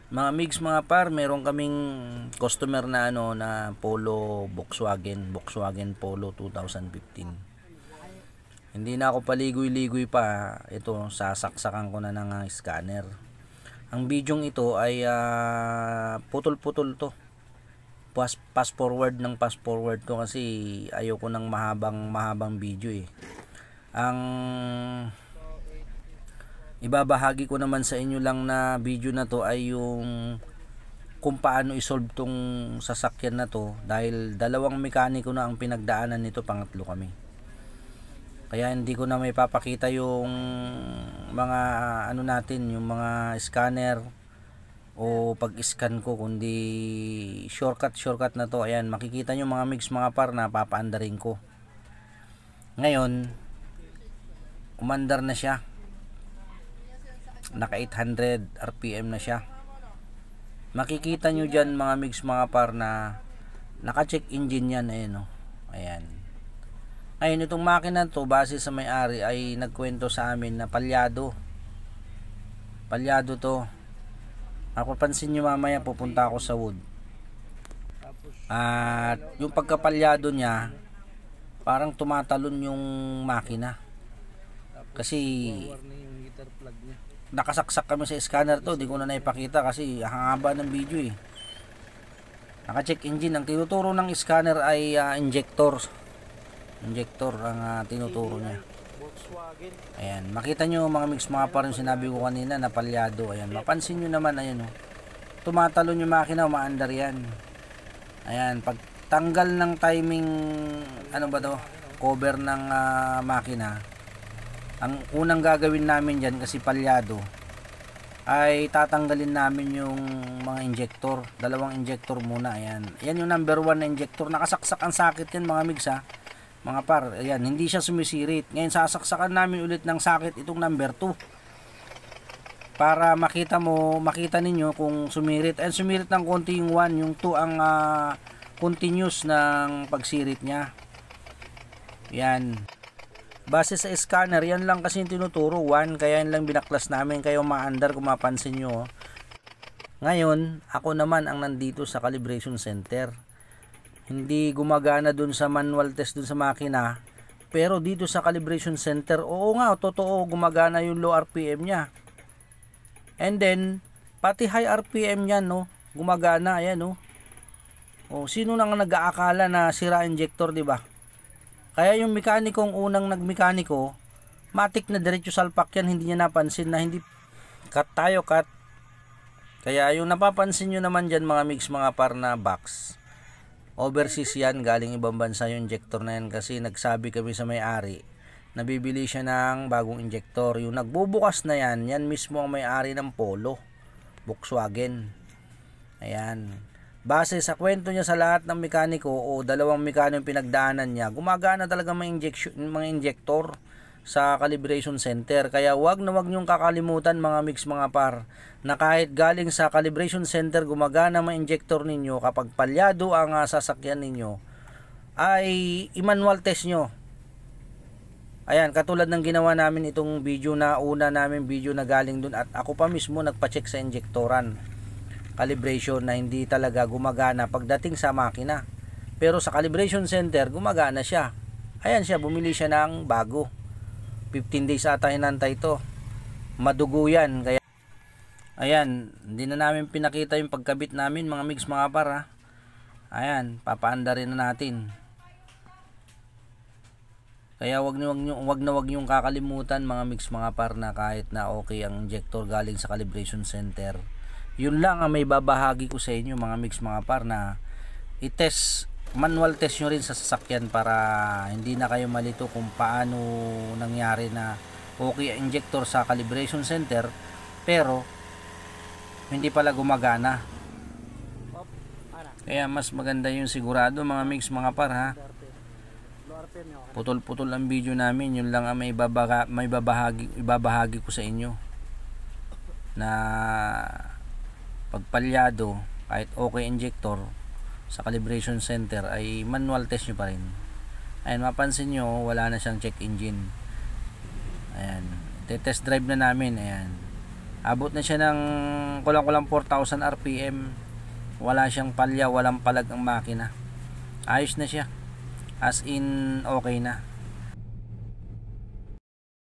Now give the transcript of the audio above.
Mga migs, mga par, meron kaming customer na na Polo Volkswagen Polo 2015. Hindi na ako paligoy-ligoy pa, ito sasaksakan ko na ng scanner. Ang bidyong ito ay putol-putol to. Pass forward ko kasi ayoko ng mahabang video eh. Ang ibabahagi ko naman sa inyo lang na video na to ay yung kung paano isolve tong sasakyan na to, dahil dalawang mekaniko na ang pinagdaanan nito, pangatlo kami. Kaya hindi ko na may papakita yung mga natin, yung mga scanner o pag-scan ko, kundi shortcut na to. Ayan, makikita nyo mga migs, mga par, na papaandarin ko. Ngayon, umandar na siya. Naka 800 RPM na siya. Makikita nyo dyan mga migs, mga par, na naka-check engine yan. Ayan, ayan. Ngayon, itong makina to, base sa may-ari, ay nagkwento sa amin na palyado to. Mapapansin nyo mamaya, pupunta ako sa wood. At yung pagkapalyado niya, parang tumatalon yung makina. Kasi nakasaksak kami sa scanner to, di ko na naipakita kasi haba ng video eh. Naka-check engine. Ang tinuturo ng scanner ay injector ang tinuturo niya. Ayan, makita nyo mga mix, mga par, yung sinabi ko kanina na palyado. Ayan, mapansin nyo naman, ayan tumatalon yung makina, umaandar yan. Ayan, pag tanggal ng timing cover ng makina, ang unang gagawin namin dyan, kasi palyado, ay tatanggalin namin yung mga injector. Dalawang injector muna. Ayan, yan yung number 1 na injector. Nakasaksak ang sakit yan mga migs, mga par. Ayan, hindi siya sumisirit. Ngayon sasaksakan namin ulit ng sakit itong number 2 para makita ninyo kung sumirit. Ayan, sumirit ng konti yung 1, yung 2 ang continuous ng pagsirit niya. Yan, base sa scanner, yan lang kasi yung tinuturo, 1, kaya yan lang binaklas namin. Kayo maandar kung mapansin nyo. Ngayon, ako naman ang nandito sa calibration center. Hindi gumagana dun sa manual test dun sa makina, pero dito sa calibration center, oo nga, totoo, gumagana yung low RPM nya. And then pati high RPM yan, gumagana. Ayan, sino nang nag-aakala na sira injector, di ba? Kaya yung mekanikong unang nagmekaniko, matik na diretso salpak yan, hindi niya napansin na hindi cut. Kaya yung napapansin nyo naman dyan mga mix, mga par, na box, overseas yan, galing ibang bansa yung injector na yan, kasi nagsabi kami sa may-ari na bibili siya ng bagong injector. Yung nagbubukas na yan mismo ang may-ari ng Polo Volkswagen. Ayan, base sa kwento niya sa lahat ng mekaniko o dalawang mekaniko yung pinagdaanan niya, gumagana talaga mga injector sa calibration center. Kaya wag nyong kakalimutan mga mix, mga par, na kahit galing sa calibration center gumagana mga injector ninyo, kapag palyado ang sasakyan ninyo, ay i-manual test nyo. Ayan, katulad ng ginawa namin itong video na una namin video na galing dun, at ako pa mismo nagpa-check sa injectoran calibration na hindi talaga gumagana pagdating sa makina. Pero sa calibration center gumagana siya. Ayan siya, bumili siya ng bago. 15 days ata hinantay ito, madugo yan. Kaya ayan, hindi na namin pinakita yung pagkabit namin mga mix, mga par. Ayan, papaandarin na natin. Kaya wag nyong kakalimutan mga mix, mga par, na kahit na okay ang injector galing sa calibration center, yun lang ang may babahagi ko sa inyo mga mix, mga par, na i-test, manual test nyo rin sa sasakyan para hindi na kayo malito kung paano nangyari na okay ang injector sa calibration center pero hindi pala gumagana. Kaya mas maganda yung sigurado mga mix, mga par, putol-putol ang video namin. Yun lang ang may ibabahagi ko sa inyo, na pagpalyado kahit okay injector sa calibration center ay manual test nyo pa rin. Ayan, mapansin nyo wala na siyang check engine. Ayan, test drive na namin. Ayan, Abot na siya ng kulang-kulang 4,000 RPM. Wala siyang palya, walang palag ang makina. Ayos na siya. As in, okay na.